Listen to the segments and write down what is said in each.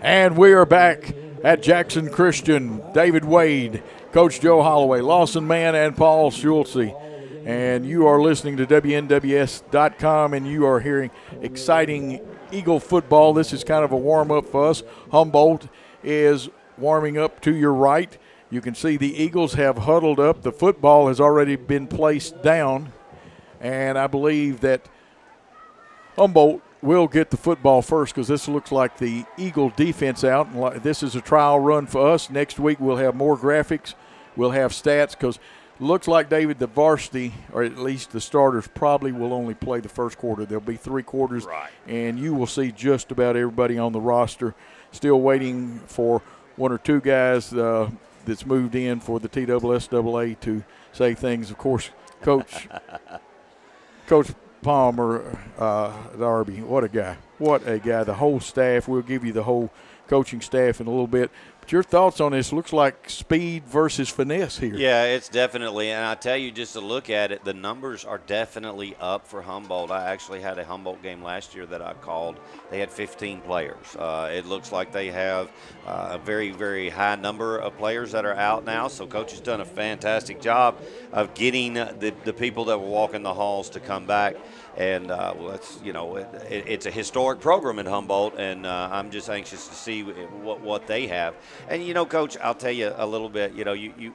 And we are back at Jackson Christian. David Wade, Coach Joe Holloway, Lawson Mann, and Paul Schultze. And you are listening to WNWS.com, and you are hearing exciting Eagle football. This is kind of a warm-up for us. Humboldt is warming up to your right. You can see the Eagles have huddled up. The football has already been placed down, and I believe that Humboldt will get the football first because this looks like the Eagle defense out. This is a trial run for us. Next week we'll have more graphics. We'll have stats because it looks like, David, the varsity, or at least the starters, probably will only play the first quarter. There'll be 3 quarters, right, and you will see just about everybody on the roster. Still waiting for 1 or 2 guys that's moved in for the TSSAA to say things. Of course, Coach Palmer, Darby, what a guy. What a guy. The whole staff, we'll give you the whole coaching staff in a little bit. But your thoughts on this? Looks like speed versus finesse here. Yeah, it's definitely, and I tell you, just to look at it, the numbers are definitely up for Humboldt. I actually had a Humboldt game last year that I called. They had 15 players. It looks like they have a very, very high number of players that are out now, so Coach has done a fantastic job of getting the people that were walking the halls to come back. And it's a historic program in Humboldt, and I'm just anxious to see what they have. And Coach, I'll tell you a little bit.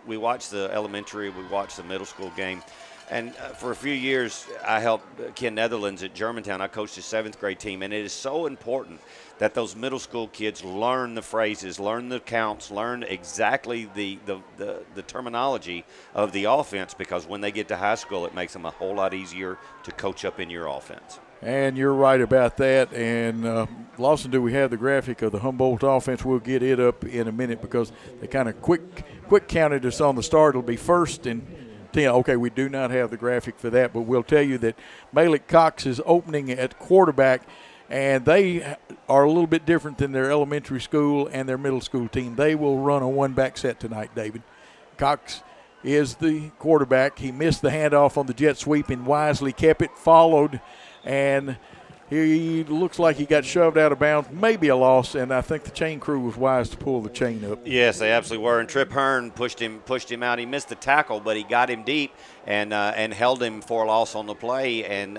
We watched the elementary, we watched the middle school game, and for a few years I helped Ken Netherlands at Germantown. I coached his 7th grade team, and it is so important that those middle school kids learn the phrases, learn the counts, learn exactly the terminology of the offense, because when they get to high school, it makes them a whole lot easier to coach up in your offense. And you're right about that. And, Lawson, do we have the graphic of the Humboldt offense? We'll get it up in a minute because they kind of quick counted us on the start. It'll be 1st and 10. Okay, we do not have the graphic for that, but we'll tell you that Malik Cox is opening at quarterback, and they are a little bit different than their elementary school and their middle school team. They will run a one-back set tonight, David. Cox is the quarterback. He missed the handoff on the jet sweep and wisely kept it, followed, and he looks like he got shoved out of bounds, maybe a loss, and I think the chain crew was wise to pull the chain up. Yes, they absolutely were, and Trip Hearn pushed him out. He missed the tackle, but he got him deep and held him for a loss on the play, and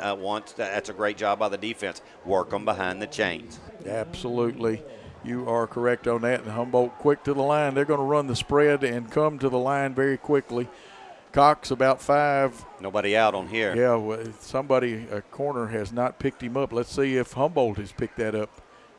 that's a great job by the defense. Work them behind the chains. Absolutely. You are correct on that, and Humboldt quick to the line. They're going to run the spread and come to the line very quickly. Cox about 5. Nobody out on here. Yeah, a corner has not picked him up. Let's see if Humboldt has picked that up.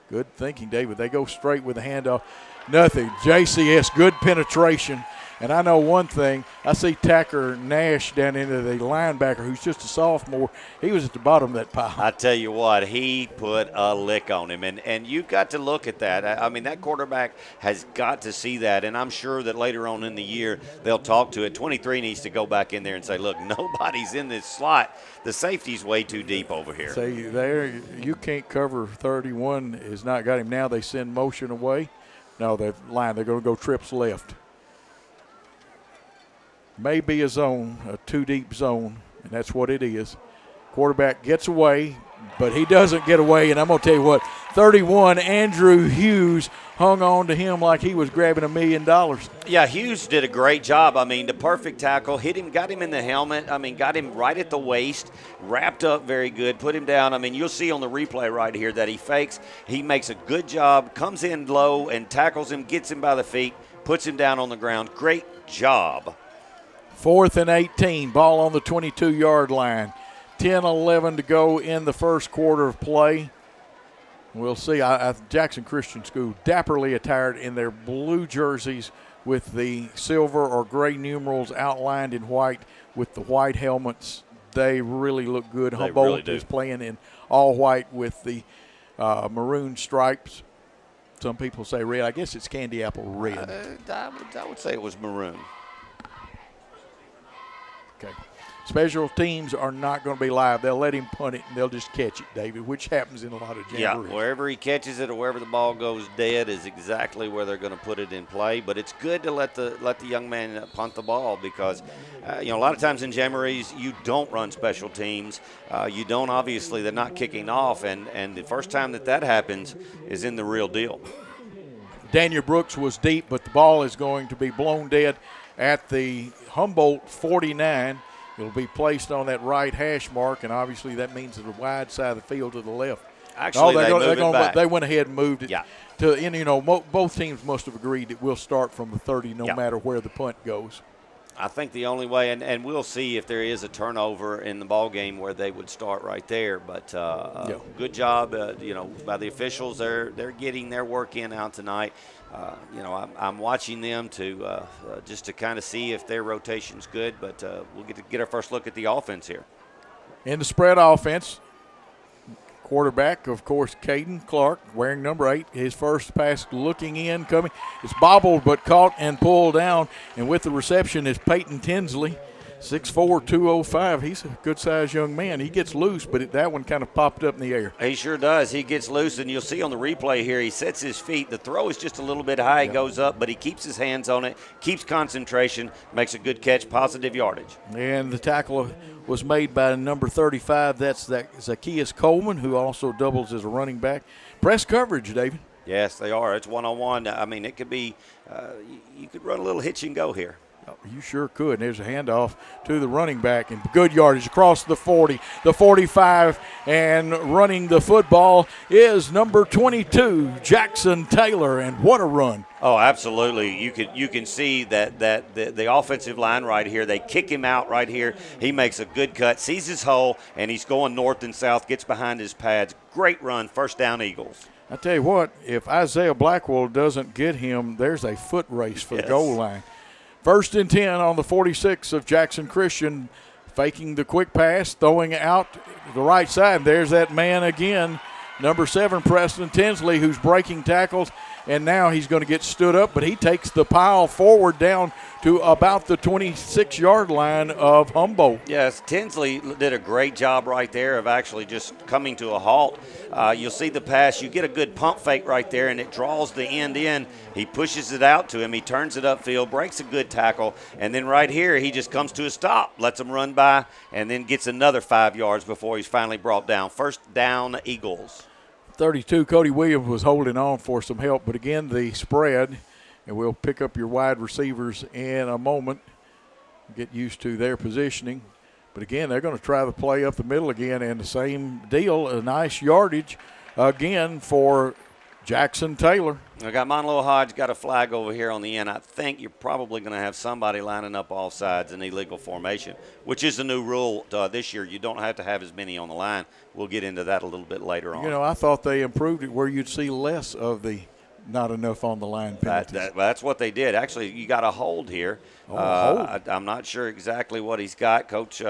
Good thinking, David. They go straight with the handoff. Nothing. JCS, good penetration. And I know one thing. I see Tacker Nash down into the linebacker, who's just a sophomore. He was at the bottom of that pile. I tell you what, he put a lick on him. And you've got to look at that. I mean, that quarterback has got to see that. And I'm sure that later on in the year they'll talk to it. 23 needs to go back in there and say, look, nobody's in this slot. The safety's way too deep over here. Say there, you can't cover 31. Has not got him. Now they send motion away. No, the line, they're going to go trips left. May be a zone, a too-deep zone, and that's what it is. Quarterback gets away, but he doesn't get away, and I'm going to tell you what, 31, Andrew Hughes hung on to him like he was grabbing $1 million. Yeah, Hughes did a great job. I mean, the perfect tackle, hit him, got him in the helmet. I mean, got him right at the waist, wrapped up very good, put him down. I mean, you'll see on the replay right here that he fakes. He makes a good job, comes in low and tackles him, gets him by the feet, puts him down on the ground. Great job. 4th and 18, ball on the 22-yard line. 10-11 to go in the first quarter of play. We'll see. Jackson Christian School dapperly attired in their blue jerseys with the silver or gray numerals outlined in white with the white helmets. They really look good. Humboldt is playing in all white with the maroon stripes. Some people say red. I guess it's candy apple red. I would say it was maroon. Okay. Special teams are not going to be live. They'll let him punt it, and they'll just catch it, David, which happens in a lot of jamborees. Yeah, wherever he catches it or wherever the ball goes dead is exactly where they're going to put it in play. But it's good to let the young man punt the ball because, a lot of times in jamborees you don't run special teams. You don't, obviously, they're not kicking off. And the first time that happens is in the real deal. Daniel Brooks was deep, but the ball is going to be blown dead at the Humboldt 49. It'll be placed on that right hash mark, and obviously that means the wide side of the field to the left. Actually, they went ahead and moved it. Yeah. Both teams must have agreed it will start from the 30 no matter where the punt goes. I think the only way, and we'll see if there is a turnover in the ball game where they would start right there. But good job, by the officials. They're getting their work in out tonight. I'm watching them to just to kind of see if their rotation's good. But we'll get our first look at the offense here. In the spread offense, quarterback, of course, Caden Clark, wearing number 8. His first pass looking in, coming. It's bobbled but caught and pulled down. And with the reception is Peyton Tinsley, 6'4", 205. He's a good-sized young man. He gets loose, but that one kind of popped up in the air. He sure does. He gets loose, and you'll see on the replay here, he sets his feet. The throw is just a little bit high. He goes up, but he keeps his hands on it, keeps concentration, makes a good catch, positive yardage. And the tackle was made by number 35. That's Zacchaeus Coleman, who also doubles as a running back. Press coverage, David. Yes, they are. It's one-on-one. I mean, it could be you could run a little hitch and go here. Oh, you sure could. And there's a handoff to the running back, and good yardage across the 40, the 45, and running the football is number 22, Jackson Taylor, and what a run. Oh, absolutely. You can see that the offensive line right here, they kick him out right here. He makes a good cut, sees his hole, and he's going north and south, gets behind his pads. Great run, first down Eagles. I tell you what, if Isaiah Blackwell doesn't get him, there's a foot race for the goal line. 1st and 10 on the 46 of Jackson Christian, faking the quick pass, throwing out the right side. There's that man again, number 7, Preston Tinsley, who's breaking tackles, and now he's going to get stood up, but he takes the pile forward down to about the 26-yard line of Humboldt. Yes, Tinsley did a great job right there of actually just coming to a halt. You'll see the pass. You get a good pump fake right there, and it draws the end in. He pushes it out to him. He turns it upfield, breaks a good tackle, and then right here he just comes to a stop, lets him run by, and then gets another 5 yards before he's finally brought down. First down, Eagles. 32, Cody Williams was holding on for some help, but again, the spread, and we'll pick up your wide receivers in a moment, get used to their positioning. But again, they're going to try the play up the middle again, and the same deal, a nice yardage again for Jackson Taylor. I got Monlo Hodge got a flag over here on the end. I think you're probably going to have somebody lining up off sides in illegal formation, which is the new rule this year. You don't have to have as many on the line. We'll get into that a little bit later on. I thought they improved it where you'd see less of the not enough on the line penalties. That's what they did. Actually, you got a hold here. Hold. I'm not sure exactly what he's got. Coach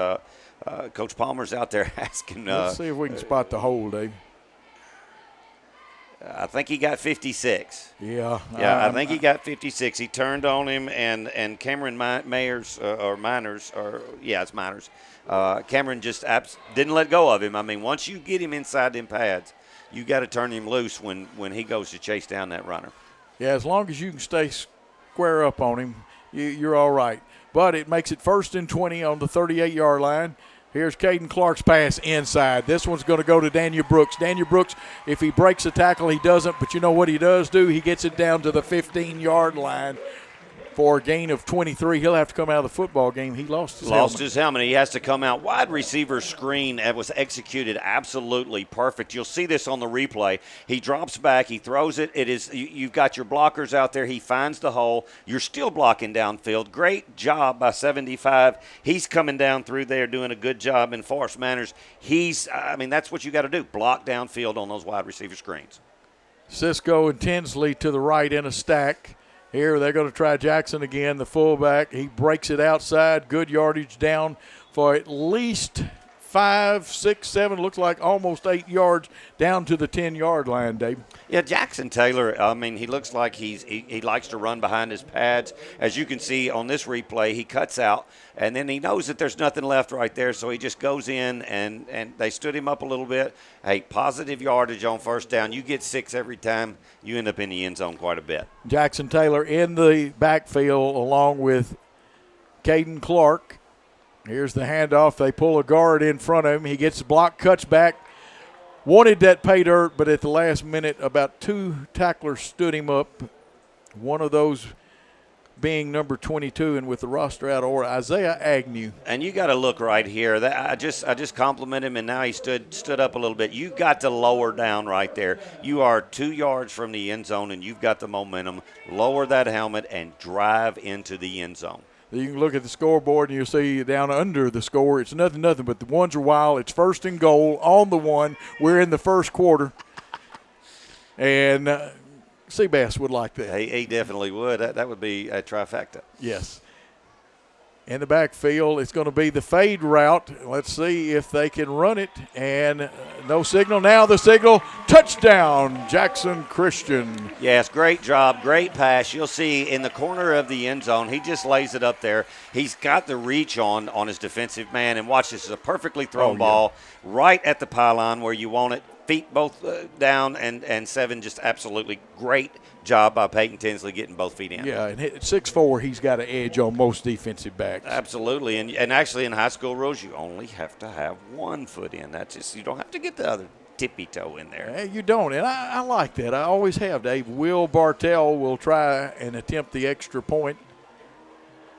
Palmer's out there asking. Let's see if we can spot the hold, Dave. I think he got 56. Yeah. I think he got 56. He turned on him, and Cameron Miners. Cameron just didn't let go of him. I mean, once you get him inside them pads, you got to turn him loose when he goes to chase down that runner. Yeah, as long as you can stay square up on him, you're all right. But it makes it 1st and 20 on the 38-yard line. Here's Caden Clark's pass inside. This one's going to go to Daniel Brooks. Daniel Brooks, if he breaks a tackle, he doesn't. But you know what he does do? He gets it down to the 15-yard line for a gain of 23. He'll have to come out of the football game. He lost his helmet. He has to come out. Wide receiver screen that was executed absolutely perfect. You'll see this on the replay. He drops back. He throws it. You've got your blockers out there. He finds the hole. You're still blocking downfield. Great job by 75. He's coming down through there doing a good job in Forrest Manners. That's what you got to do. Block downfield on those wide receiver screens. Cisco and Tinsley to the right in a stack. Here they're going to try Jackson again, the fullback. He breaks it outside. Good yardage down for at least 5, 6, 7, looks like almost 8 yards down to the 10-yard line, Dave. Yeah, Jackson Taylor, he looks like he likes to run behind his pads. As you can see on this replay, he cuts out, and then he knows that there's nothing left right there, so he just goes in, and they stood him up a little bit. Hey, positive yardage on first down. You get 6 every time. You end up in the end zone quite a bit. Jackson Taylor in the backfield along with Caden Clark. Here's the handoff. They pull a guard in front of him. He gets the block, cuts back. Wanted that pay dirt, but at the last minute, about 2 tacklers stood him up one of those being number 22, and with the roster out of order, Isaiah Agnew. And you got to look right here. I just complimented him, and now he stood up a little bit. You got to lower down right there. You are 2 yards from the end zone, and you've got the momentum. Lower that helmet and drive into the end zone. You can look at the scoreboard, and you'll see down under the score, it's nothing, but the ones are wild. It's 1st and goal on the 1. We're in the first quarter. And Seabass would like that. He definitely would. That would be a trifecta. Yes. In the backfield, it's going to be the fade route. Let's see if they can run it. And no signal. Now the signal. Touchdown, Jackson Christian. Yes, great job. Great pass. You'll see in the corner of the end zone, he just lays it up there. He's got the reach on his defensive man. And watch, this is a perfectly thrown ball right at the pylon where you want it. Feet both down, and 7 just absolutely great job by Peyton Tinsley getting both feet in. Yeah, and at 6'4", he's got an edge on most defensive backs. Absolutely, and actually in high school rules, you only have to have 1 foot in. That's just, you don't have to get the other tippy toe in there. Hey, you don't, and I like that. I always have, Dave. Will Bartell will try and attempt the extra point.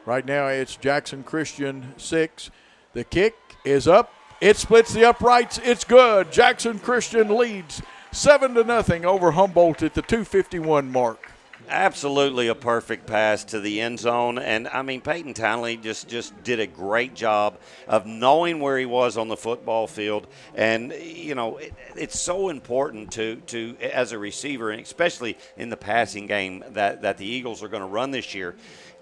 Right now it's Jackson Christian 6. The kick is up. It splits the uprights. It's good. Jackson Christian leads 7-0 over Humboldt at the 2:51 mark. Absolutely a perfect pass to the end zone. And, I mean, Peyton Townley just did a great job of knowing where he was on the football field. And, you know, it's so important to as a receiver, and especially in the passing game that the Eagles are going to run this year.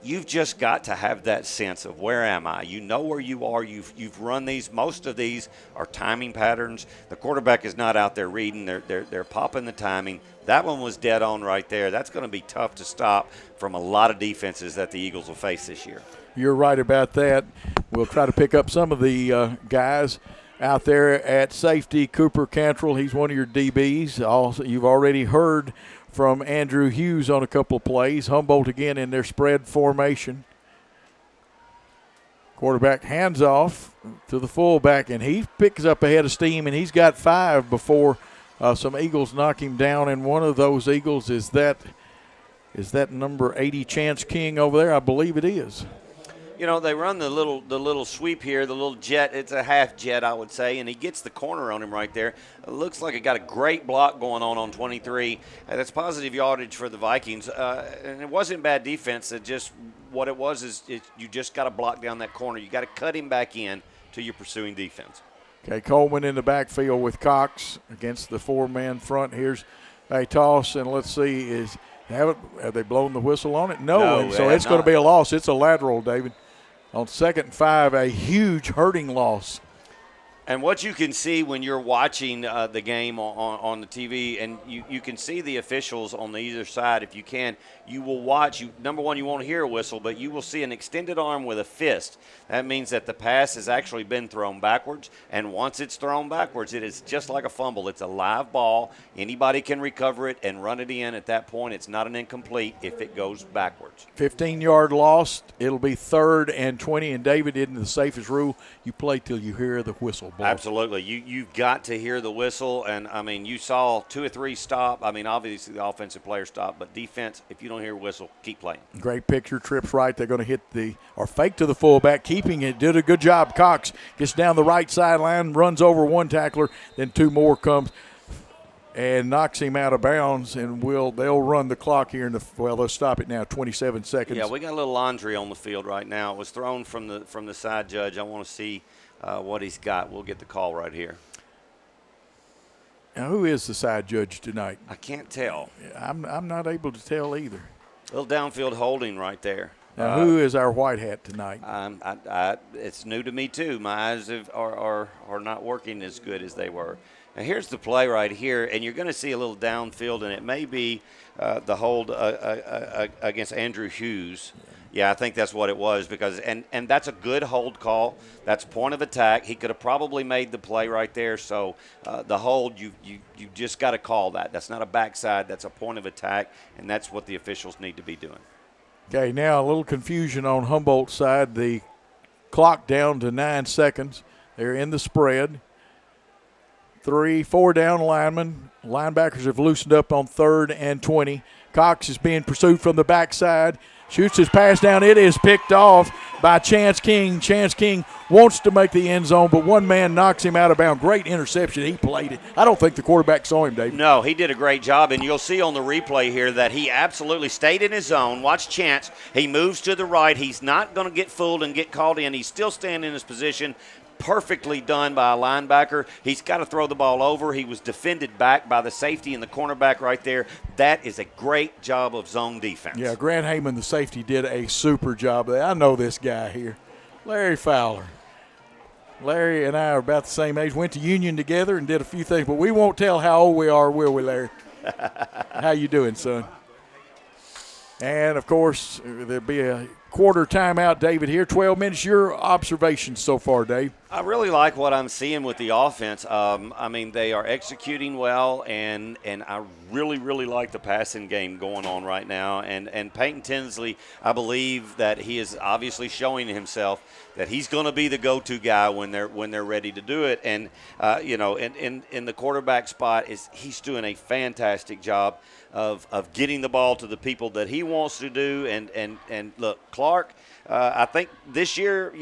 You've just got to have that sense of where am I? You know where you are. You've run these. Most of these are timing patterns. The quarterback is not out there reading. They're popping the timing. That one was dead on right there. That's going to be tough to stop from a lot of defenses that the Eagles will face this year. You're right about that. We'll try to pick up some of the guys out there at safety. Cooper Cantrell, he's one of your DBs. Also, you've already heard from Andrew Hughes on a couple of plays. Humboldt again in their spread formation. Quarterback hands off to the fullback, and he picks up a head of steam, and he's got 5 before some Eagles knock him down. And one of those Eagles is that number 80 Chance King over there? I believe it is. You know, they run the little sweep here, the little jet. It's a half jet, I would say, and he gets the corner on him right there. It looks like it got a great block going on 23. That's positive yardage for the Vikings. And it wasn't bad defense. It just what it was is you just got to block down that corner. You got to cut him back in to your pursuing defense. Okay, Coleman in the backfield with Cox against the 4-man front. Here's a toss, and let's see, have they blown the whistle on it? No, and so it's going to be a loss. It's a lateral, David. On 2nd and 5, a huge hurting loss. And what you can see when you're watching the game on the TV, and you can see the officials on the either side. If you can, you will watch. Number one, you won't hear a whistle, but you will see an extended arm with a fist. That means that the pass has actually been thrown backwards, and once it's thrown backwards, it is just like a fumble. It's a live ball. Anybody can recover it and run it in. At that point, it's not an incomplete if it goes backwards. 15-yard loss. It'll be 3rd and 20, and David, in the safest rule, you play till you hear the whistle. Ball. Absolutely. You've got to hear the whistle, and, I mean, you saw 2 or 3 stop. I mean, obviously the offensive player stopped, but defense, if you don't hear a whistle, keep playing. Great picture. Trips right. They're going to hit fake to the fullback, keeping it. Did a good job. Cox gets down the right sideline, runs over 1 tackler, then 2 more comes and knocks him out of bounds, and they'll run the clock here they'll stop it now, 27 seconds. Yeah, we got a little laundry on the field right now. It was thrown from the side judge. I want to see what he's got. We'll get the call right here. Now, who is the side judge tonight? I can't tell. I'm not able to tell either. A little downfield holding right there. Now, who is our white hat tonight? It's new to me too. My eyes are not working as good as they were. Now, here's the play right here, and you're going to see a little downfield, and it may be the hold against Andrew Hughes. Yeah, I think that's what it was, because and that's a good hold call. That's point of attack. He could have probably made the play right there. So the hold, you just got to call that. That's not a backside. That's a point of attack, and that's what the officials need to be doing. Okay, now a little confusion on Humboldt's side. The clock down to 9 seconds. They're in the spread. 3, 4 down linemen. Linebackers have loosened up on 3rd and 20. Cox is being pursued from the backside. Shoots his pass down. It is picked off by Chance King. Chance King wants to make the end zone, but one man knocks him out of bounds. Great interception. He played it. I don't think the quarterback saw him, David. No, he did a great job, and you'll see on the replay here that he absolutely stayed in his zone. Watch Chance. He moves to the right. He's not going to get fooled and get called in. He's still standing in his position. Perfectly done by a linebacker. He's got to throw the ball over. He was defended back by the safety and the cornerback right there. That is a great job of zone defense. Yeah, Grant Heyman, the safety, did a super job. I know this guy here, Larry Fowler. Larry and I are about the same age. Went to Union together and did a few things, but we won't tell how old we are, will we, Larry? How you doing, son? And, of course, there'll be a quarter timeout, David, here. 12 minutes. Your observations so far, Dave? I really like what I'm seeing with the offense. I mean, they are executing well, and I really, really like the passing game going on right now. And Peyton Tinsley, I believe that he is obviously showing himself that he's going to be the go-to guy when they're ready to do it. And, in the quarterback spot, he's doing a fantastic job of getting the ball to the people that he wants to do. And look, Clark, I think this year,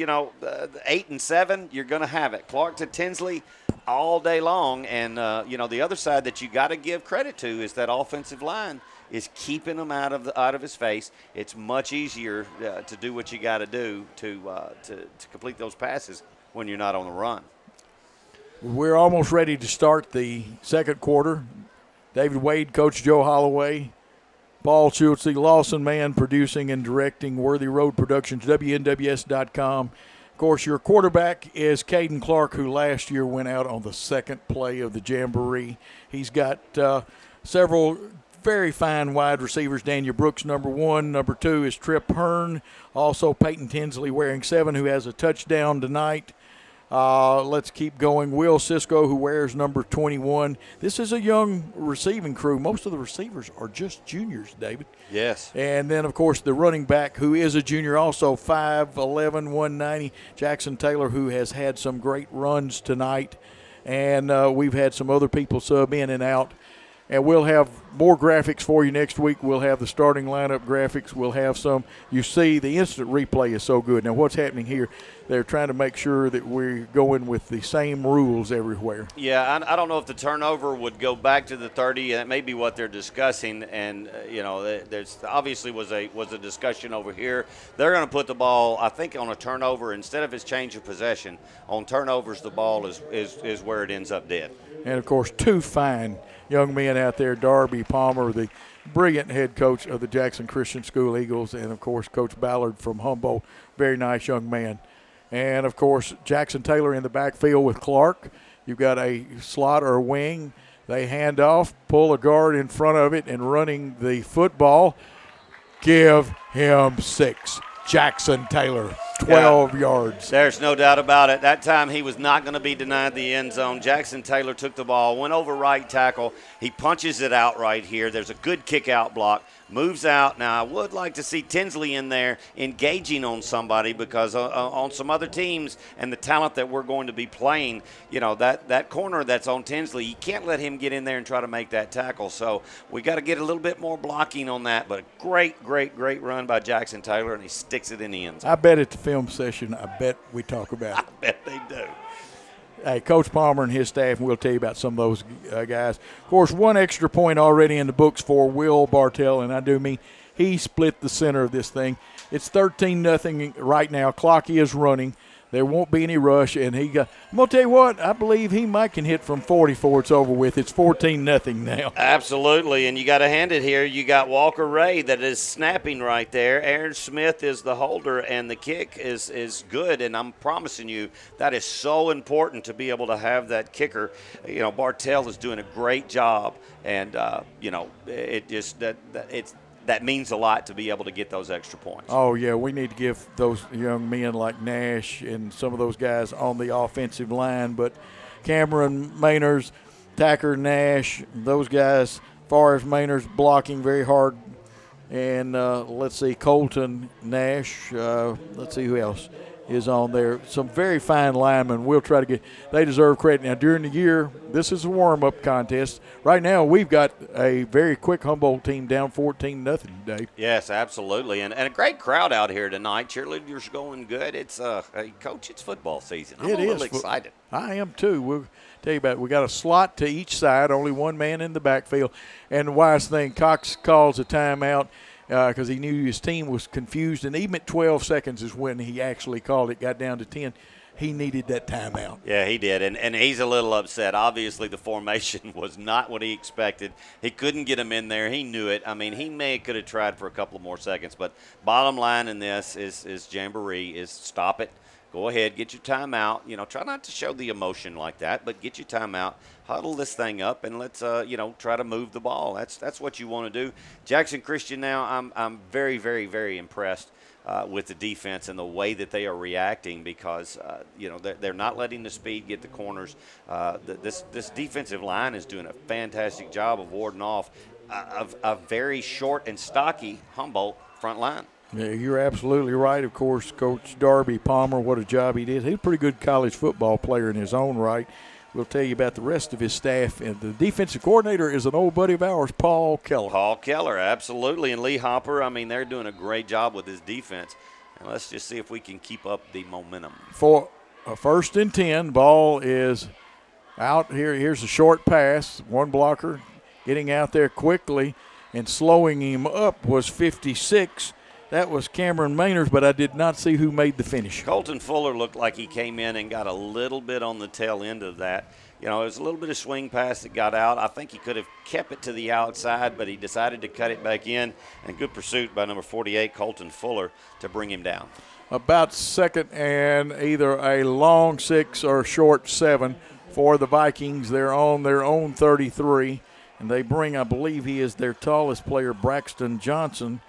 8 and 7, you're going to have it. Clark to Tinsley all day long. And, the other side that you got to give credit to is that offensive line is keeping him out of his face. It's much easier to do what you got to do to complete those passes when you're not on the run. We're almost ready to start the second quarter. David Wade, Coach Joe Holloway, Paul Schultze, Lawson Mann producing and directing, Worthy Road Productions, WNWS.com. Of course, your quarterback is Caden Clark, who last year went out on the second play of the Jamboree. He's got several very fine wide receivers. Daniel Brooks, number 1. Number 2 is Tripp Hearn. Also, Peyton Tinsley wearing 7, who has a touchdown tonight. Let's keep going. Will Cisco, who wears number 21. This is a young receiving crew. Most of the receivers are just juniors, David. Yes. And then, of course, the running back, who is a junior, also 5'11", 190, Jackson Taylor, who has had some great runs tonight. And we've had some other people sub in and out. And we'll have more graphics for you next week. We'll have the starting lineup graphics. We'll have some. You see, the instant replay is so good. Now, what's happening here, they're trying to make sure that we're going with the same rules everywhere. Yeah, I don't know if the turnover would go back to the 30. That may be what they're discussing. And, there's obviously was a discussion over here. They're going to put the ball, I think, on a turnover. Instead of its change of possession, on turnovers, the ball is where it ends up dead. And, of course, 2 fine young men out there, Darby Palmer, the brilliant head coach of the Jackson Christian School Eagles, and, of course, Coach Ballard from Humboldt, very nice young man. And, of course, Jackson Taylor in the backfield with Clark. You've got a slot or a wing. They hand off, pull a guard in front of it, and running the football, give him 6. Jackson Taylor, 12 yards. There's no doubt about it. That time he was not going to be denied the end zone. Jackson Taylor took the ball, went over right tackle. He punches it out right here. There's a good kick-out block. Moves out. Now, I would like to see Tinsley in there engaging on somebody because on some other teams and the talent that we're going to be playing, that corner that's on Tinsley, you can't let him get in there and try to make that tackle. So we got to get a little bit more blocking on that. But a great, great, great run by Jackson Taylor, and he sticks it in the end zone. I bet at the film session, I bet we talk about it. I bet they do. Hey, Coach Palmer and his staff, and we'll tell you about some of those guys. Of course, 1 extra point already in the books for Will Bartell, and I do mean he split the center of this thing. It's 13-0 right now. Clock is running. There won't be any rush, and I'm going to tell you what, I believe he might can hit from 40 before it's over with. It's 14-0 now. Absolutely, and you got to hand it here. You got Walker Ray that is snapping right there. Aaron Smith is the holder, and the kick is good, and I'm promising you that is so important to be able to have that kicker. Bartell is doing a great job, and, it just that means a lot to be able to get those extra points. Oh, yeah, we need to give those young men like Nash and some of those guys on the offensive line. But Cameron Mainers, Tacker Nash, those guys, far as Mainers blocking very hard. And let's see, Colton Nash, let's see who else. is on there. Some very fine linemen. We'll try to get – they deserve credit. Now, during the year, this is a warm-up contest. Right now, we've got a very quick Humboldt team down 14-0, Dave. Yes, absolutely. And a great crowd out here tonight. Cheerleaders going good. It's hey, Coach, it's football season. I'm a little excited. I am too. We'll tell you about it. We got a slot to each side, only one man in the backfield. And the wise thing, Cox calls a timeout because he knew his team was confused. And even at 12 seconds is when he actually called it, got down to 10. He needed that timeout. Yeah, he did. And he's a little upset. Obviously, the formation was not what he expected. He couldn't get him in there. He knew it. I mean, he could have tried for a couple more seconds. But bottom line in this is Jamboree is stop it. Go ahead, get your timeout. You know, try not to show the emotion like that, but get your timeout. Huddle this thing up, and let's try to move the ball. That's what you want to do. Jackson Christian now, I'm very, very, very impressed with the defense and the way that they are reacting because they're not letting the speed get the corners. This defensive line is doing a fantastic job of warding off a very short and stocky Humboldt front line. Yeah, you're absolutely right. Of course, Coach Darby Palmer, what a job he did. He's a pretty good college football player in his own right. We'll tell you about the rest of his staff. And the defensive coordinator is an old buddy of ours, Paul Keller. Paul Keller, absolutely. And Lee Hopper, I mean, they're doing a great job with his defense. And let's just see if we can keep up the momentum. For a 1st and 10, ball is out here. Here's a short pass. One blocker getting out there quickly and slowing him up was 56. That was Cameron Maynard, but I did not see who made the finish. Colton Fuller looked like he came in and got a little bit on the tail end of that. You know, it was a little bit of swing pass that got out. I think he could have kept it to the outside, but he decided to cut it back in. And good pursuit by number 48, Colton Fuller, to bring him down. About second and either a long 6 or short 7 for the Vikings. They're on their own 33, and they bring, I believe he is their tallest player, Braxton Johnson,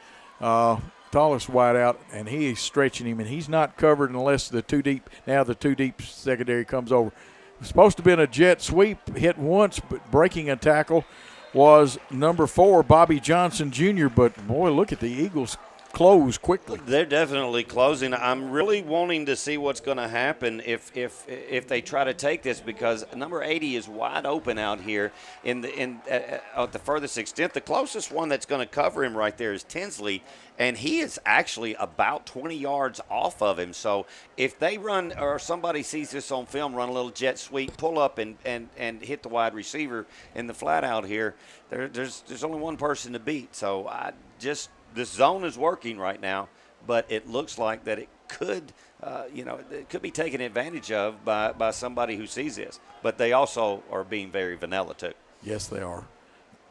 tallest wideout, and he is stretching him, and he's not covered unless the two deep secondary comes over. It's supposed to have been a jet sweep, hit once, but breaking a tackle was number 4, Bobby Johnson Jr., but boy, look at the Eagles close quickly. They're definitely closing. I'm really wanting to see what's going to happen if they try to take this because number 80 is wide open out here at the furthest extent. The closest one that's going to cover him right there is Tinsley, and he is actually about 20 yards off of him. So if they run or somebody sees this on film, run a little jet sweep, pull up and hit the wide receiver in the flat out here, there's only one person to beat. So this zone is working right now, but it looks like that it could, it could be taken advantage of by somebody who sees this. But they also are being very vanilla too. Yes, they are.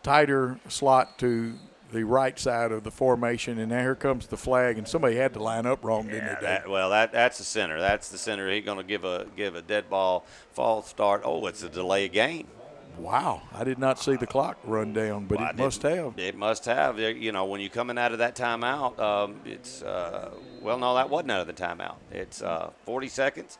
Tighter slot to the right side of the formation, and now here comes the flag, and somebody had to line up wrong, didn't they? That's the center. That's the center. He's going to give a dead ball, false start. Oh, it's a delay of game. Wow, I did not see the clock run down, but it must have. It must have. You know, when you're coming out of that timeout, no, that wasn't out of the timeout. It's 40 seconds.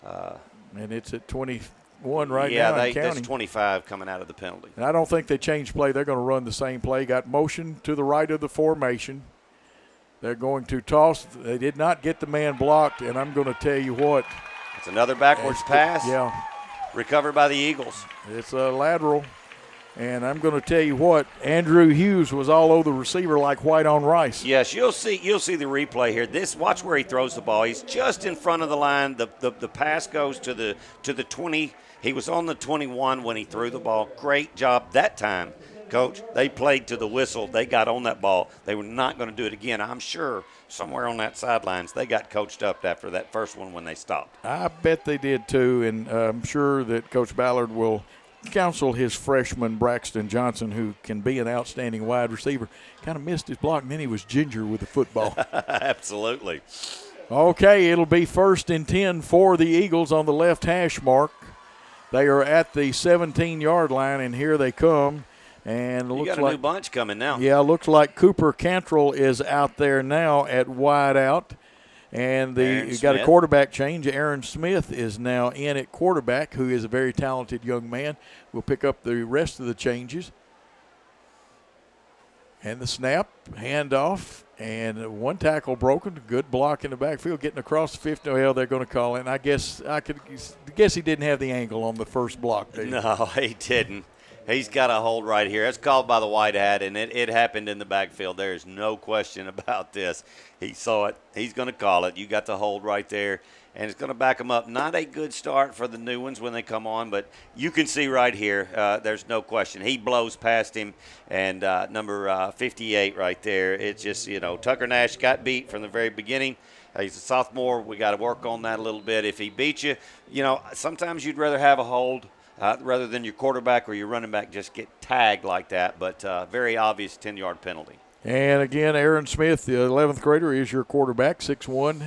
And it's at 21 right now. Yeah, that's 25 coming out of the penalty. And I don't think they changed play. They're going to run the same play. Got motion to the right of the formation. They're going to toss. They did not get the man blocked, and I'm going to tell you what. It's another backwards pass. Yeah. Recovered by the Eagles. It's a lateral, and I'm going to tell you what, Andrew Hughes was all over the receiver like white on rice. Yes, you'll see the replay here. Watch where he throws the ball. He's just in front of the line. The pass goes to the 20. He was on the 21 when he threw the ball. Great job that time, Coach. They played to the whistle. They got on that ball. They were not going to do it again. I'm sure somewhere on that sidelines they got coached up after that first one when they stopped. I bet they did too, and I'm sure that Coach Ballard will counsel his freshman Braxton Johnson, who can be an outstanding wide receiver. Kind of missed his block, and then he was ginger with the football. Absolutely. Okay, it'll be 1st and 10 for the Eagles on the left hash mark. They are at the 17-yard line, and here they come. And you got a new bunch coming now. Yeah, looks like Cooper Cantrell is out there now at wide out. And you got a quarterback change. Aaron Smith is now in at quarterback, who is a very talented young man. We'll pick up the rest of the changes. And the snap, handoff, and one tackle broken. Good block in the backfield, getting across the 50. Well, they're going to call it. And I guess he didn't have the angle on the first block. No, he didn't. He's got a hold right here. It's called by the white hat, and it happened in the backfield. There is no question about this. He saw it. He's going to call it. You got the hold right there, and it's going to back him up. Not a good start for the new ones when they come on, but you can see right here, there's no question. He blows past him, and number 58 right there. It's just, Tucker Nash got beat from the very beginning. He's a sophomore. We got to work on that a little bit. If he beats you, sometimes you'd rather have a hold rather than your quarterback or your running back just get tagged like that. But very obvious 10-yard penalty. And again, Aaron Smith, the 11th grader, is your quarterback, 6'1",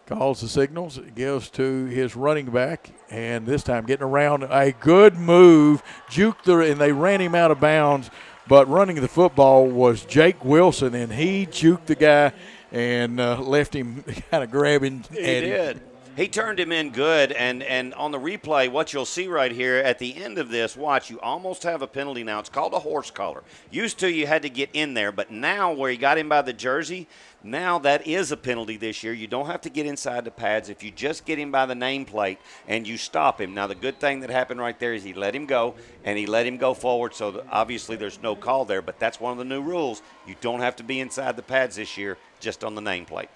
calls the signals, gives to his running back, and this time getting around a good move, and they ran him out of bounds, but running the football was Jake Wilson, and he juked the guy and left him kind of grabbing. He did. He turned him in good, and on the replay, what you'll see right here at the end of this, watch, you almost have a penalty now. It's called a horse collar. Used to you had to get in there, but now where he got him by the jersey, now that is a penalty this year. You don't have to get inside the pads. If you just get him by the nameplate and you stop him. Now, the good thing that happened right there is he let him go, and he let him go forward, so obviously there's no call there, but that's one of the new rules. You don't have to be inside the pads this year, just on the nameplate.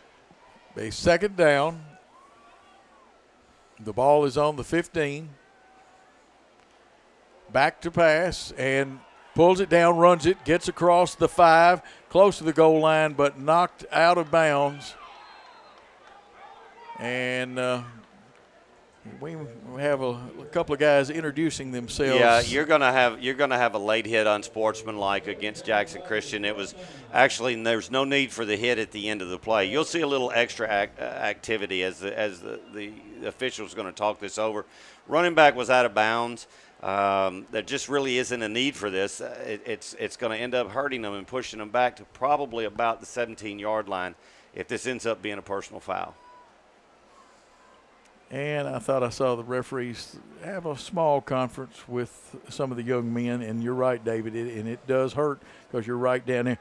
A second down. The ball is on the 15. Back to pass and pulls it down, runs it, gets across the 5, close to the goal line, but knocked out of bounds. And we have a couple of guys introducing themselves. Yeah, you're gonna have a late hit unsportsmanlike against Jackson Christian. It was actually there's no need for the hit at the end of the play. You'll see a little extra activity as the official's going to talk this over. Running back was out of bounds. There just really isn't a need for this. It's going to end up hurting them and pushing them back to probably about the 17-yard line if this ends up being a personal foul. And I thought I saw the referees have a small conference with some of the young men. And you're right, David, and it does hurt because you're right down there.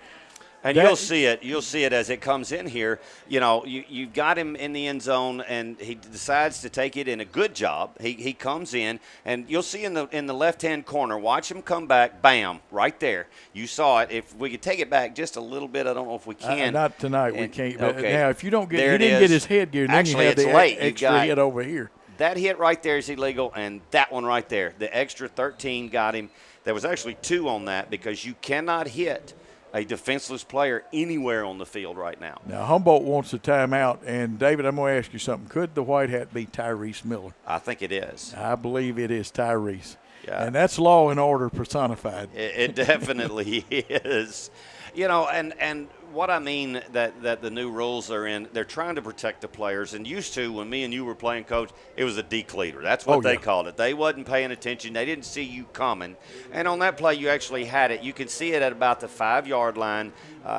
And you'll see it. You'll see it as it comes in here. You've got him in the end zone, and he decides to take it in a good job. He comes in, and you'll see in the left-hand corner, watch him come back, bam, right there. You saw it. If we could take it back just a little bit, I don't know if we can. Not tonight, we can't. But okay. Now, if you don't get there you didn't get his headgear, then actually, you have it's the late. extra hit over here. That hit right there is illegal, and that one right there, the extra 13 got him. There was actually 2 on that because you cannot hit a defenseless player anywhere on the field right now. Now, Humboldt wants a timeout, and David, I'm going to ask you something. Could the white hat be Tyrese Miller? I think it is. I believe it is Tyrese. Yeah. And that's law and order personified. It definitely is. And what I mean that the new rules are in, they're trying to protect the players. And used to, when me and you were playing, Coach, it was a decleater. That's what they called it. They wasn't paying attention. They didn't see you coming. And on that play, you actually had it. You could see it at about the 5-yard line.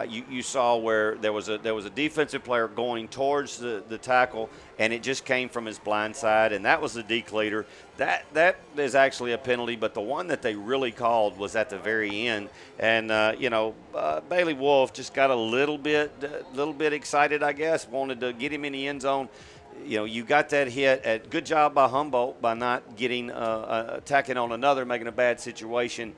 You saw where there was a defensive player going towards the tackle, and it just came from his blind side, and that was a decleater. That is actually a penalty, but the one that they really called was at the very end. And Bailey Wolf just got a little bit excited, I guess, wanted to get him in the end zone. You got that hit. Good job by Humboldt by not getting attacking on another, making a bad situation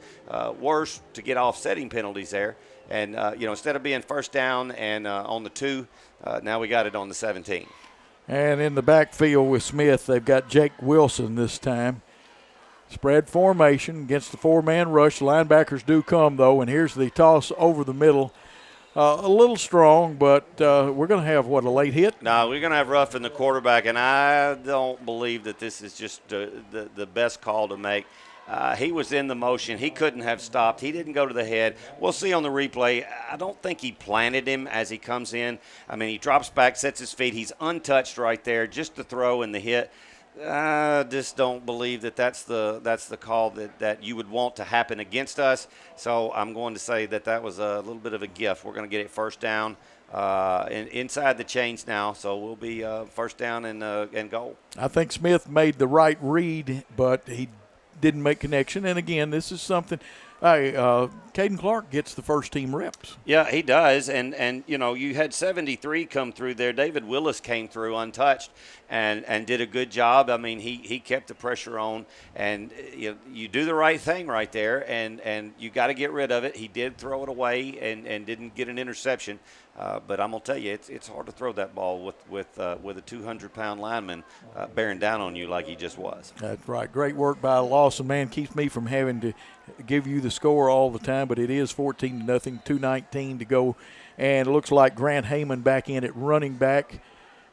worse to get offsetting penalties there. And instead of being first down and on the 2, now we got it on the 17. And in the backfield with Smith, they've got Jake Wilson this time. Spread formation against the 4-man rush. Linebackers do come, though, and here's the toss over the middle. A little strong, but we're going to have, a late hit? No, we're going to have roughing the quarterback, and I don't believe that this is just the best call to make. He was in the motion. He couldn't have stopped. He didn't go to the head. We'll see on the replay. I don't think he planted him as he comes in. I mean, he drops back, sets his feet. He's untouched right there, just the throw and the hit. I just don't believe that's the call that you would want to happen against us. So I'm going to say that was a little bit of a gift. We're going to get it first down inside the chains now, so we'll be first down and goal. I think Smith made the right read, but he didn't make connection. And again, this is something Hey, Caden Clark gets the first team reps. Yeah, he does. And you had 73 come through there. David Willis came through untouched and did a good job. I mean, he kept the pressure on, and you do the right thing right there, and you got to get rid of it. He did throw it away and didn't get an interception. But I'm gonna tell you, it's hard to throw that ball with a 200-pound lineman bearing down on you like he just was. That's right. Great work by Lawson. Man, keeps me from having to give you the score all the time, but it is 14-0, 2:19 to go, and it looks like Grant Heyman back in at running back,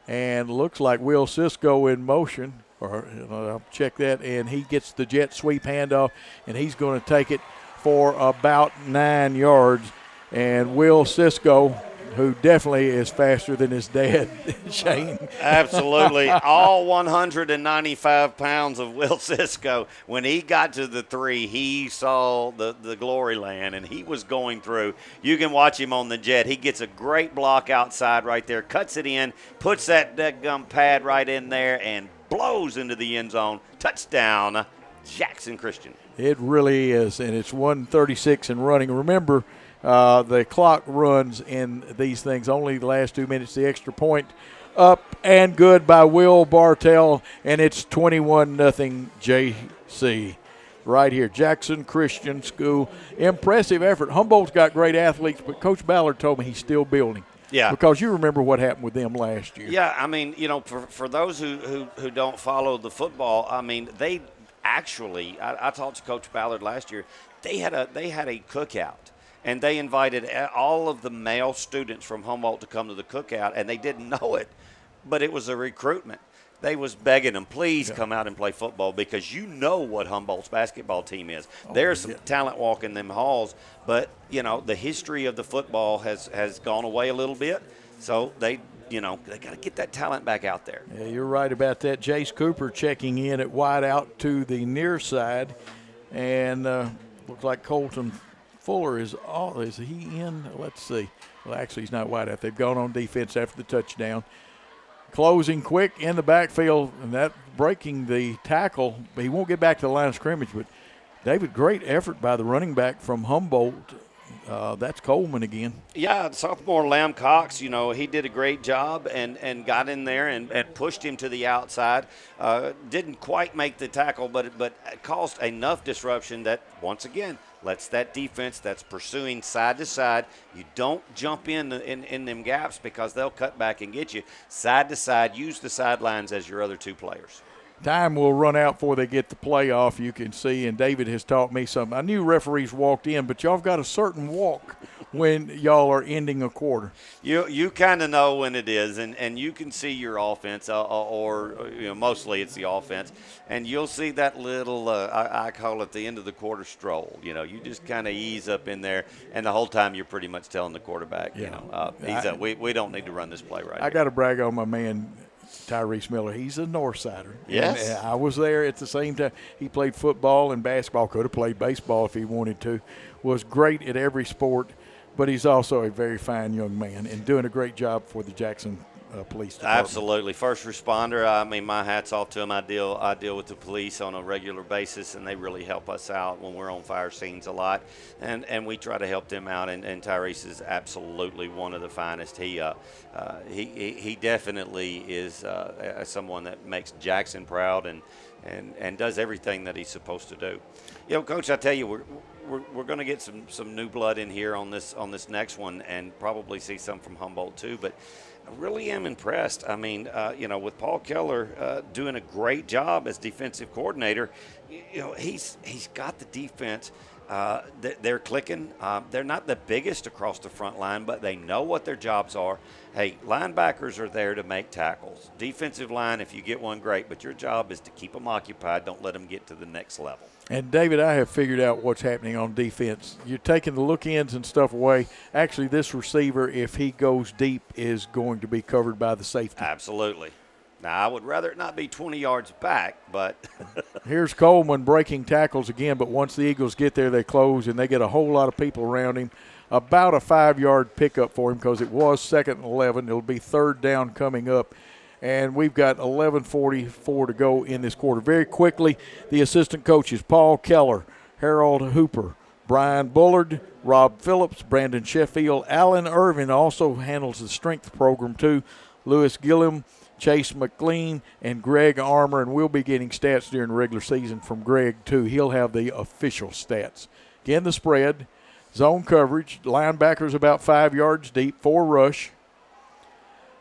and looks like Will Cisco in motion. Or I'll check that, and he gets the jet sweep handoff, and he's going to take it for about 9 yards, and Will Cisco, who definitely is faster than his dad, Shane. Absolutely. All 195 pounds of Will Cisco. When he got to the 3, he saw the glory land, and he was going through. You can watch him on the jet. He gets a great block outside right there, cuts it in, puts that gum pad right in there, and blows into the end zone. Touchdown, Jackson Christian. It really is, and it's 1:36 and running. Remember, the clock runs in these things only the last 2 minutes. The extra point up and good by Will Bartell, and it's 21-0 JC right here. Jackson Christian School. Impressive effort. Humboldt's got great athletes, but Coach Ballard told me he's still building. Yeah. Because you remember what happened with them last year. Yeah, I mean, for those who don't follow the football, I mean, they actually, I talked to Coach Ballard last year, they had a cookout. And they invited all of the male students from Humboldt to come to the cookout, and they didn't know it, but it was a recruitment. They was begging them, please come out and play football, because you know what Humboldt's basketball team is. There's some talent walking them halls, but, the history of the football has gone away a little bit, so they got to get that talent back out there. Yeah, you're right about that. Jace Cooper checking in at wide out to the near side, and looks like Colton Fuller is he in? Let's see. Well, actually, he's not wide out. They've gone on defense after the touchdown. Closing quick in the backfield, and that breaking the tackle. But he won't get back to the line of scrimmage. But, David, great effort by the running back from Humboldt. That's Coleman again. Yeah, sophomore Lamb Cox, he did a great job and got in there and pushed him to the outside. Didn't quite make the tackle, but caused enough disruption that, once again, lets that defense that's pursuing side to side. You don't jump in them gaps, because they'll cut back and get you. Side to side, use the sidelines as your other two players. Time will run out before they get the play off, you can see, and David has taught me something. I knew referees walked in, but y'all have got a certain walk when y'all are ending a quarter. You kind of know when it is, and you can see your offense, or mostly it's the offense, and you'll see that little, I call it the end of the quarter stroll. You just kind of ease up in there, and the whole time you're pretty much telling the quarterback, we don't need to run this play right I got to brag on my man, Tyrese Miller. He's a Northsider. Yes. And I was there at the same time. He played football and basketball. Could have played baseball if he wanted to. Was great at every sport, but he's also a very fine young man and doing a great job for the Jackson Police Department. Absolutely. First responder, I mean, my hat's off to them. I deal with the police on a regular basis, and they really help us out when we're on fire scenes a lot, and we try to help them out, and Tyrese is absolutely one of the finest. He definitely is someone that makes Jackson proud and does everything that he's supposed to do. Coach, I tell you, we're going to get some new blood in here on this next one, and probably see some from Humboldt too, but I really am impressed. I mean, with Paul Keller doing a great job as defensive coordinator, he's got the defense. They're clicking. They're not the biggest across the front line, but they know what their jobs are. Hey, linebackers are there to make tackles. Defensive line, if you get one, great, but your job is to keep them occupied. Don't let them get to the next level. And, David, I have figured out what's happening on defense. You're taking the look-ins and stuff away. Actually, this receiver, if he goes deep, is going to be covered by the safety. Absolutely. Now, I would rather it not be 20 yards back, but Here's Coleman breaking tackles again, but once the Eagles get there, they close, and they get a whole lot of people around him. About a 5-yard pickup for him because it was 2nd and 11. It'll be 3rd down coming up. And we've got 11:44 to go in this quarter. Very quickly, the assistant coaches, Paul Keller, Harold Hooper, Brian Bullard, Rob Phillips, Brandon Sheffield, Alan Irvin also handles the strength program too, Lewis Gillum, Chase McLean, and Greg Armour, and we'll be getting stats during the regular season from Greg too. He'll have the official stats. Again, the spread, zone coverage, linebackers about 5 yards deep, 4 rush.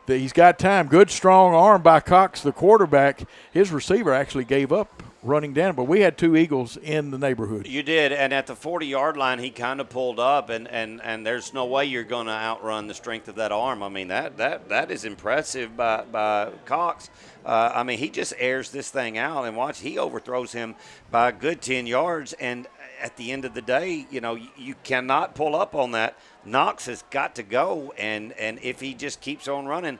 He's got time. Good, strong arm by Cox, the quarterback. His receiver actually gave up running down, but we had 2 Eagles in the neighborhood. You did, and at the 40-yard line, he kind of pulled up, and there's no way you're going to outrun the strength of that arm. I mean, that is impressive by Cox. I mean, he just airs this thing out, and watch, he overthrows him by a good 10 yards, and at the end of the day, you cannot pull up on that. Knox has got to go, and if he just keeps on running,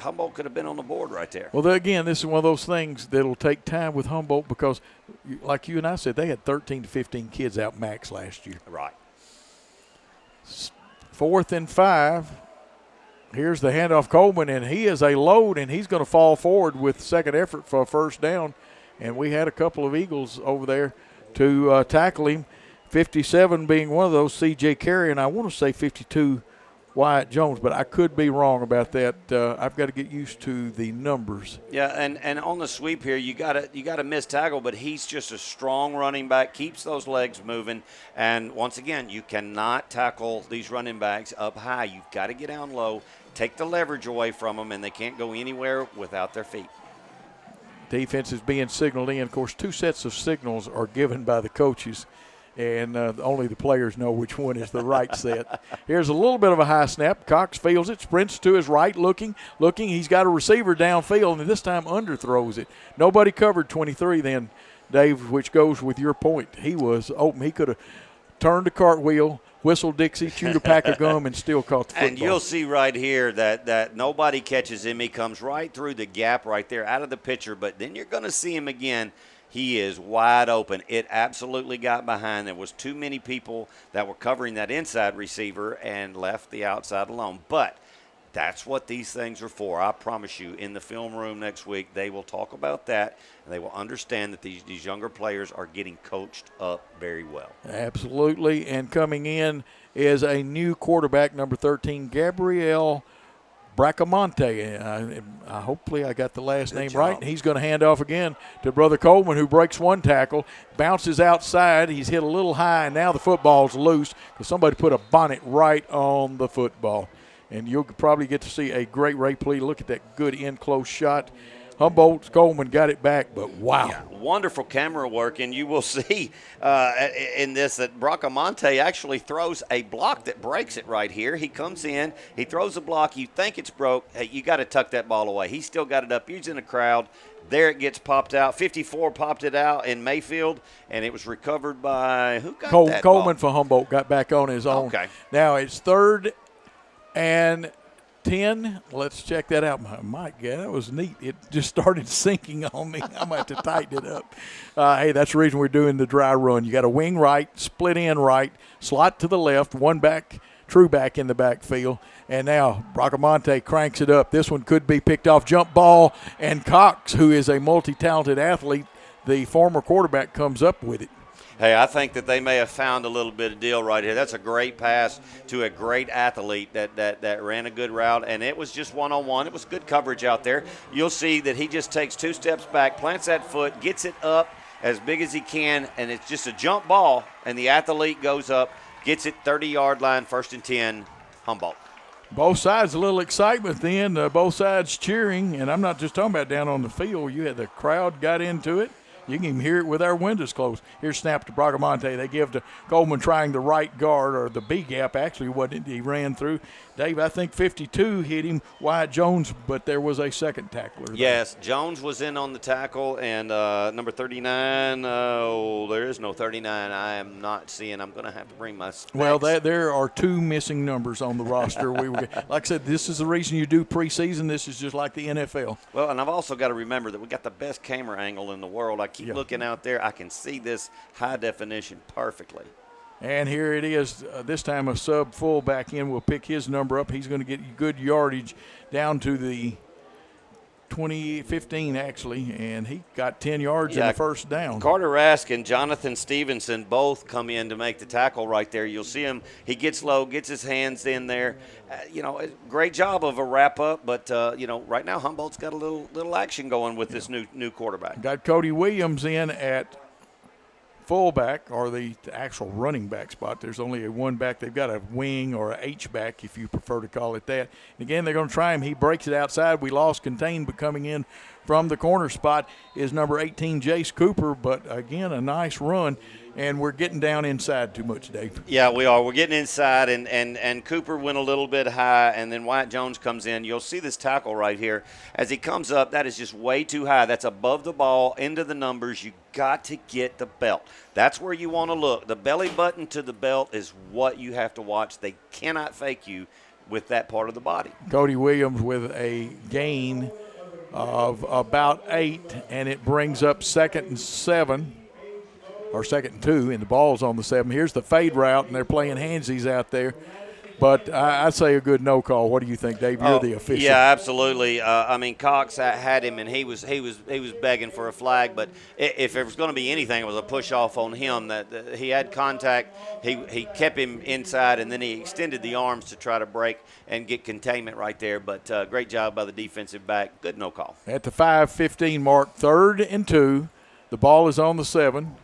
Humboldt could have been on the board right there. Well, again, this is one of those things that will take time with Humboldt because, like you and I said, they had 13 to 15 kids out max last year. Right. 4th and 5. Here's the handoff, Coleman, and he is a load, and he's going to fall forward with second effort for a first down. And we had a couple of Eagles over there to tackle him, 57 being one of those, C.J. Carey, and I want to say 52, Wyatt Jones, but I could be wrong about that. I've got to get used to the numbers. Yeah, and on the sweep here, you got to miss tackle, but he's just a strong running back, keeps those legs moving, and once again, you cannot tackle these running backs up high. You've got to get down low, take the leverage away from them, and they can't go anywhere without their feet. Defense is being signaled in. Of course, 2 sets of signals are given by the coaches, and only the players know which one is the right set. Here's a little bit of a high snap. Cox fields it, sprints to his right, looking. He's got a receiver downfield, and this time underthrows it. Nobody covered 23 then, Dave, which goes with your point. He was open. He could have turned a cartwheel, whistled Dixie, chewed a pack of gum, and still caught the football. And you'll see right here that nobody catches him. He comes right through the gap right there out of the picture, but then you're going to see him again. He is wide open. It absolutely got behind. There was too many people that were covering that inside receiver and left the outside alone. But that's what these things are for. I promise you, in the film room next week, they will talk about that, and they will understand that these younger players are getting coached up very well. Absolutely. And coming in is a new quarterback, number 13, Gabriel Bracamonte. Hopefully I got the last name right. And he's going to hand off again to Brother Coleman, who breaks one tackle, bounces outside. He's hit a little high, and now the football's loose because somebody put a bonnet right on the football. And you'll probably get to see a great replay. Look at that good in-close shot. Humboldt Coleman got it back, but wow. Yeah, wonderful camera work, and you will see in this that Bracamonte actually throws a block that breaks it right here. He comes in, he throws a block, you think it's broke, hey, you got to tuck that ball away. He still got it up, he's in the crowd. There it gets popped out. 54 popped it out in Mayfield, and it was recovered by who got that Coleman ball? for Humboldt got back on his own. Okay. Now it's 3rd and 10. Let's check that out. My God, that was neat. It just started sinking on me. I'm going to have to tighten it up. Hey, that's the reason we're doing the dry run. You got a wing right, split in right, slot to the left, one back, true back in the backfield. And now Bracamonte cranks it up. This one could be picked off. Jump ball, and Cox, who is a multi-talented athlete, the former quarterback, comes up with it. Hey, I think that they may have found a little bit of deal right here. That's a great pass to a great athlete that ran a good route, and it was just one-on-one. It was good coverage out there. You'll see that he just takes 2 steps back, plants that foot, gets it up as big as he can, and it's just a jump ball, and the athlete goes up, gets it 30-yard line, 1st and 10, Humboldt. Both sides, a little excitement then, both sides cheering, and I'm not just talking about down on the field. You had the crowd got into it. You can even hear it with our windows closed. Here's snap to Bracamonte. They give to Coleman trying the right guard, or the B gap actually, wasn't it? He ran through. Dave, I think 52 hit him, Wyatt Jones, but there was a second tackler there. Yes, Jones was in on the tackle, and number 39, there is no 39. I am not seeing. I'm going to have to bring my specs. Well, there are 2 missing numbers on the roster. Like I said, this is the reason you do preseason. This is just like the NFL. Well, and I've also got to remember that we got the best camera angle in the world. I keep looking out there. I can see this high definition perfectly. And here it is. This time a sub fullback in will pick his number up. He's going to get good yardage down to the 2015 actually, and he got 10 yards in the first down. Carter Rask and Jonathan Stevenson both come in to make the tackle right there. You'll see him. He gets low, gets his hands in there. Great job of a wrap-up, but, right now Humboldt's got a little action going with this new quarterback. Got Cody Williams in at fullback, or the actual running back spot. There's only a one back. They've got a wing or a H-back, if you prefer to call it that. And again, they're going to try him. He breaks it outside. We lost contain, but coming in from the corner spot is number 18, Jace Cooper. But, again, a nice run. And we're getting down inside too much, Dave. Yeah, we are. We're getting inside, and Cooper went a little bit high, and then Wyatt Jones comes in. You'll see this tackle right here. As he comes up, that is just way too high. That's above the ball, into the numbers. You got to get the belt. That's where you want to look. The belly button to the belt is what you have to watch. They cannot fake you with that part of the body. Cody Williams with a gain of about 8, and it brings up 2nd and 7. Or 2nd and 2, and the ball's on the 7. Here's the fade route, and they're playing handsies out there. But I'd say a good no call. What do you think, Dave? You're the official. Yeah, absolutely. Cox had him, and he was begging for a flag. But if there was going to be anything, it was a push off on him. That he had contact. He kept him inside, and then he extended the arms to try to break and get containment right there. But great job by the defensive back. Good no call. At the 5:15 mark, 3rd and 2. The ball is on the 7.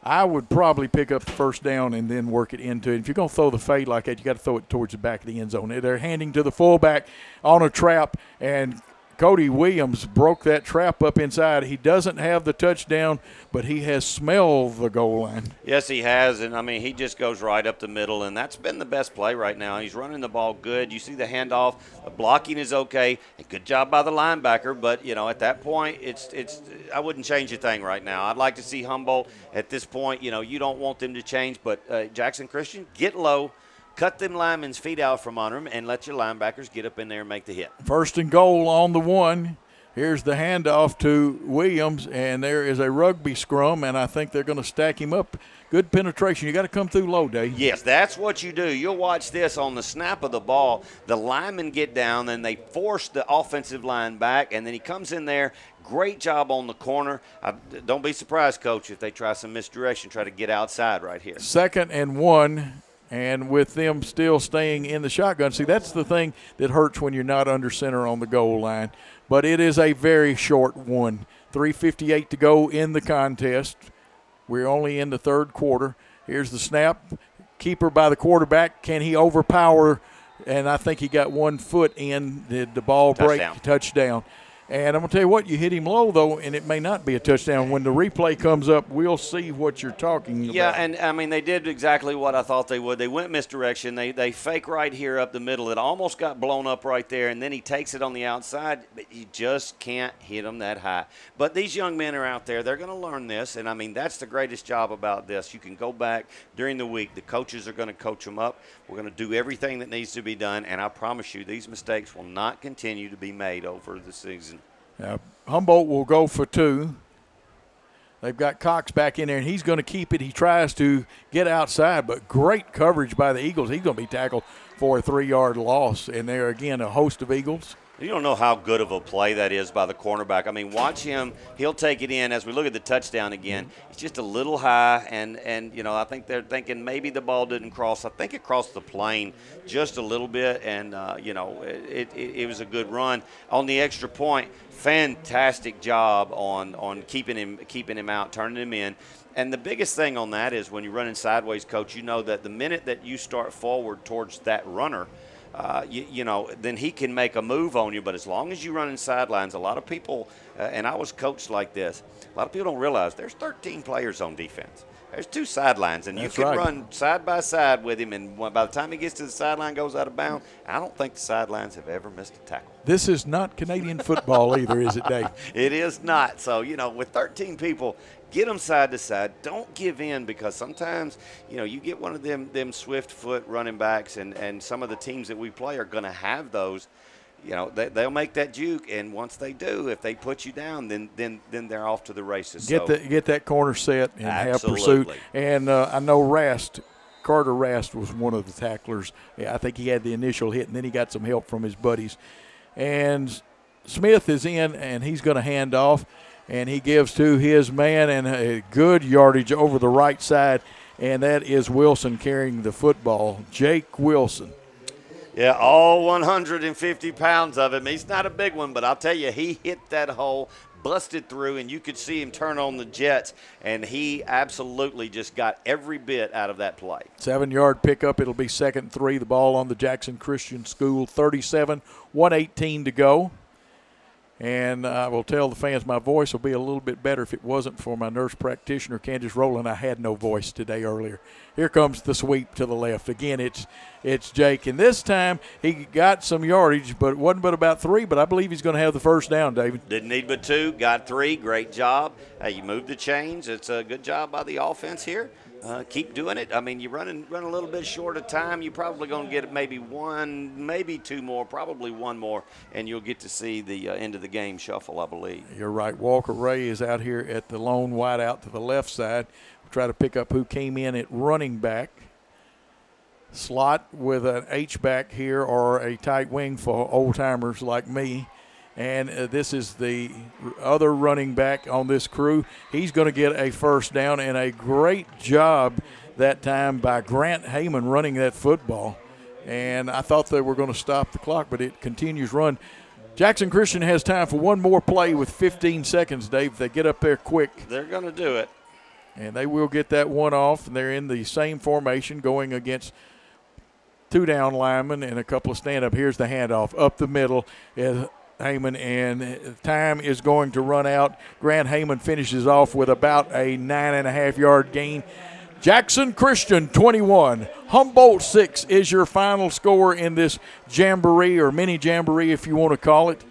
I would probably pick up the first down and then work it into it. If you're going to throw the fade like that, you got to throw it towards the back of the end zone. They're handing to the fullback on a trap, and Cody Williams broke that trap up inside. He doesn't have the touchdown, but he has smelled the goal line. Yes, he has, and, he just goes right up the middle, and that's been the best play right now. He's running the ball good. You see the handoff. The blocking is okay. A good job by the linebacker, but, at that point, it's I wouldn't change a thing right now. I'd like to see Humboldt at this point. You don't want them to change, but Jackson Christian, get low. Cut them linemen's feet out from under them and let your linebackers get up in there and make the hit. 1st and goal on the 1. Here's the handoff to Williams, and there is a rugby scrum, and I think they're going to stack him up. Good penetration. You got to come through low, Dave. Yes, that's what you do. You'll watch this on the snap of the ball. The linemen get down, then they force the offensive line back, and then he comes in there. Great job on the corner. Don't be surprised, Coach, if they try some misdirection, try to get outside right here. 2nd and 1. And with them still staying in the shotgun, see, that's the thing that hurts when you're not under center on the goal line. But it is a very short one. 3:58 to go in the contest. We're only in the 3rd quarter. Here's the snap. Keeper by the quarterback. Can he overpower? And I think he got 1 foot in. Did the ball break? Touchdown. And I'm going to tell you what, you hit him low, though, and it may not be a touchdown. When the replay comes up, we'll see what you're talking about. Yeah, and, they did exactly what I thought they would. They went misdirection. They fake right here up the middle. It almost got blown up right there, and then he takes it on the outside, but you just can't hit them that high. But these young men are out there. They're going to learn this, and, that's the greatest job about this. You can go back during the week. The coaches are going to coach them up. We're going to do everything that needs to be done, and I promise you these mistakes will not continue to be made over the season. Now, Humboldt will go for 2. They've got Cox back in there, and he's going to keep it. He tries to get outside, but great coverage by the Eagles. He's going to be tackled for a 3-yard loss, and there again a host of Eagles. You don't know how good of a play that is by the cornerback. Watch him. He'll take it in. As we look at the touchdown again, it's just a little high, and I think they're thinking maybe the ball didn't cross. I think it crossed the plane just a little bit, and, it was a good run. On the extra point, fantastic job on keeping him out, turning him in. And the biggest thing on that is when you're running sideways, Coach, you know that the minute that you start forward towards that runner, then he can make a move on you. But as long as you run in sidelines, a lot of people, and I was coached like this, a lot of people don't realize there's 13 players on defense. There's 2 sidelines, and That's you can right. run side by side with him, and by the time he gets to the sideline, goes out of bounds, I don't think the sidelines have ever missed a tackle. This is not Canadian football either, is it, Dave? It is not. So, with 13 people, get them side to side. Don't give in, because sometimes, you get one of them swift foot running backs, and some of the teams that we play are going to have those. They'll make that juke, and once they do, if they put you down, then they're off to the races. Get that corner set and Absolutely. have pursuit. And I know Carter Rast was one of the tacklers. Yeah, I think he had the initial hit, and then he got some help from his buddies. And Smith is in, and he's going to hand off, and he gives to his man, and a good yardage over the right side, and that is Wilson carrying the football. Jake Wilson. Yeah, all 150 pounds of him. He's not a big one, but I'll tell you, he hit that hole, busted through, and you could see him turn on the jets, and he absolutely just got every bit out of that play. 7-yard pickup. It'll be 2nd and 3. The ball on the Jackson Christian School 37, 1:18 to go. And I will tell the fans my voice will be a little bit better if it wasn't for my nurse practitioner, Candace Rowland. I had no voice today earlier. Here comes the sweep to the left. Again, it's Jake. And this time he got some yardage, but it wasn't but about 3, but I believe he's going to have the first down, David. Didn't need but 2, got 3. Great job. You moved the chains. It's a good job by the offense here. Keep doing it. I mean, you run a little bit short of time. You're probably going to get maybe 1, maybe 2 more, probably 1 more, and you'll get to see the end of the game shuffle, I believe. You're right. Walker Ray is out here at the lone wide out to the left side. We'll try to pick up who came in at running back. Slot with an H-back here or a tight wing for old-timers like me. And this is the other running back on this crew. He's going to get a first down, and a great job that time by Grant Heyman running that football. And I thought they were going to stop the clock, but it continues run. Jackson Christian has time for one more play with 15 seconds, Dave. If they get up there quick, they're going to do it. And they will get that one off, and they're in the same formation going against 2 down linemen and a couple of stand-up. Here's the handoff up the middle. Heyman, and time is going to run out. Grant Heyman finishes off with about a 9.5-yard gain. Jackson Christian 21, Humboldt 6 is your final score in this jamboree, or mini jamboree if you want to call it.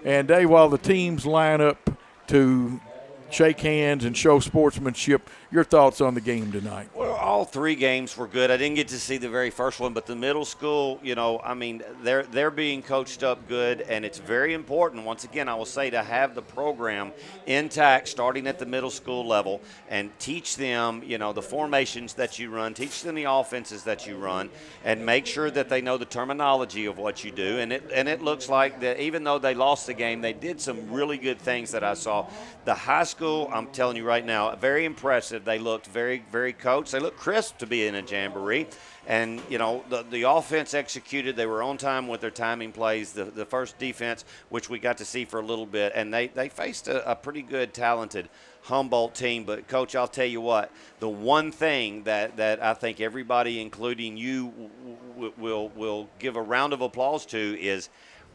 And Dave, while the teams line up to shake hands and show sportsmanship, your thoughts on the game tonight? Well, all 3 games were good. I didn't get to see the very first one, but the middle school, I mean, they're being coached up good, and it's very important, once again, I will say, to have the program intact starting at the middle school level and teach them, the formations that you run, teach them the offenses that you run, and make sure that they know the terminology of what you do. And it looks like that even though they lost the game, they did some really good things that I saw. The high school, I'm telling you right now, very impressive. They looked very, very coached. They looked crisp to be in a jamboree. And, the offense executed. They were on time with their timing plays. The first defense, which we got to see for a little bit, and they faced a pretty good, talented Humboldt team. But, Coach, I'll tell you what, the one thing that I think everybody, including you, will give a round of applause to is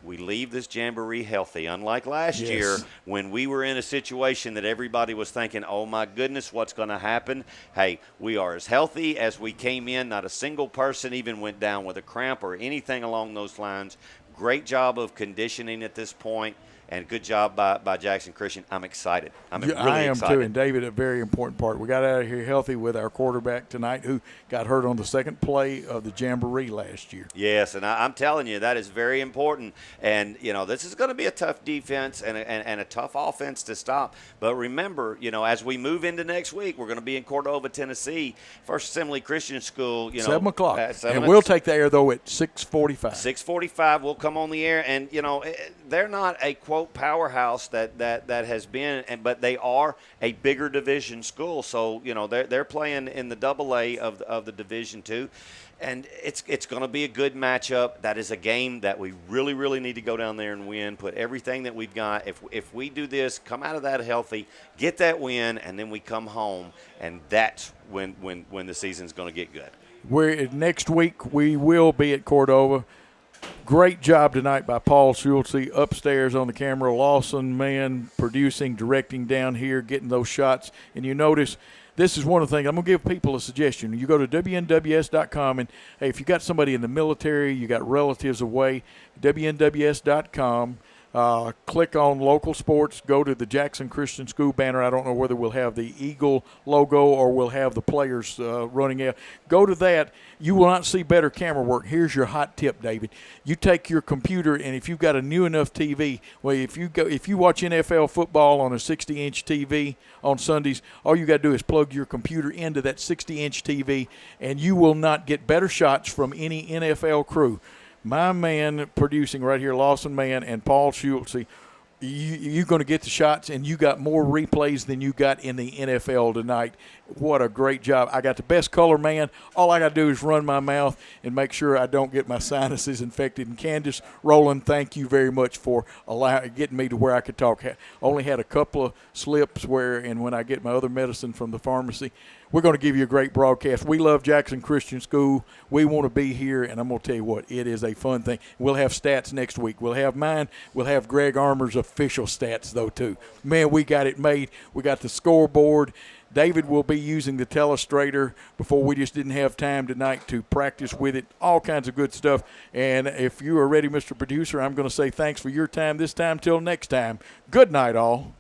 we leave this jamboree healthy, unlike last year when we were in a situation that everybody was thinking, oh, my goodness, what's going to happen? Hey, we are as healthy as we came in. Not a single person even went down with a cramp or anything along those lines. Great job of conditioning at this point. And good job by Jackson Christian. I'm excited. I'm really excited. I am too, and David, a very important part. We got out of here healthy with our quarterback tonight, who got hurt on the second play of the Jamboree last year. Yes, and I'm telling you, that is very important. And, this is going to be a tough defense and a tough offense to stop. But remember, as we move into next week, we're going to be in Cordova, Tennessee, First Assembly Christian School. 7 o'clock. And we'll take the air, though, at 6:45. 6:45, we'll come on the air. And, they're not a, quote, powerhouse that has been, but they are a bigger Division school. So they're playing in the AA of the Division II, and it's going to be a good matchup. That is a game that we really, really need to go down there and win. Put everything that we've got. If we do this, come out of that healthy, get that win, and then we come home, and that's when the season's going to get good. Next week we will be at Cordova. Great job tonight by Paul Schultze upstairs on the camera. Lawson, man, producing, directing down here, getting those shots. And you notice this is one of the things. I'm going to give people a suggestion. You go to WNWS.com, and, hey, if you got somebody in the military, you got relatives away, WNWS.com. Click on local sports, go to the Jackson Christian School banner. I don't know whether we'll have the Eagle logo or we'll have the players running out. Go to that. You will not see better camera work. Here's your hot tip, David. You take your computer, and if you've got a new enough TV, well, if you watch NFL football on a 60-inch TV on Sundays, all you got to do is plug your computer into that 60-inch TV, and you will not get better shots from any NFL crew. my man producing right here, Lawson Man and Paul Schultze, you're going to get the shots, and you got more replays than you got in the NFL tonight. What a great job. I got the best color man. All I got to do is run my mouth and make sure I don't get my sinuses infected. And Candace, Roland, thank you very much for getting me to where I could talk. Only had a couple of slips and when I get my other medicine from the pharmacy, we're going to give you a great broadcast. We love Jackson Christian School. We want to be here, and I'm going to tell you what, it is a fun thing. We'll have stats next week. We'll have mine. We'll have Greg Armour's official stats, though, too. Man, we got it made. We got the scoreboard. David will be using the telestrator before we just didn't have time tonight to practice with it. All kinds of good stuff. And if you are ready, Mr. Producer, I'm going to say thanks for your time this time. Till next time, good night, all.